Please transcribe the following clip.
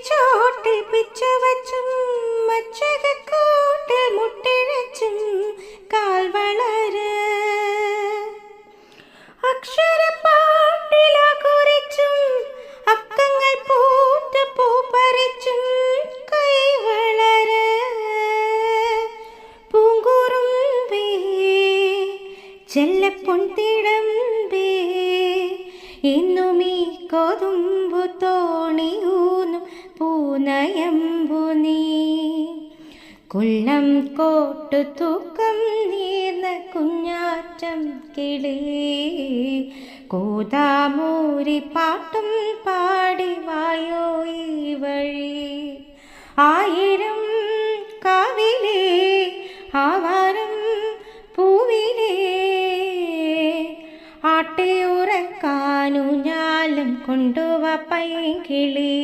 ചോട്ടിൽ പിച്ച വച്ചും മച്ചകൂട്ടിൽ മുട്ടിഴച്ചും കാൽ വളര അക്ഷരപ്പാട്ടില കുറിച്ചും അക്കങ്ങൾ പൂത്ത് പൂപ്പറിച്ചും കൈ വളര പൂങ്കുറുമ്പേ ചെല്ലപ്പൊൻതിടമ്പേ ഇന്നുമീ കൊതുമ്പു തോണിയൂന്നും പൂനയമ്പു നീ കുള്ളം കോട്ടു തൂക്കം നീർന്ന കുഞ്ഞാറ്റം കിളി കോതാമൂരി പാട്ടും പാടി വായോ ഈ വഴി ആയിരം കാവിലേ ആവാരം പൂവിലേ ആട്ടിയുറക്കാനു ഞാലും കൊണ്ടുവ പൈങ്കിളി.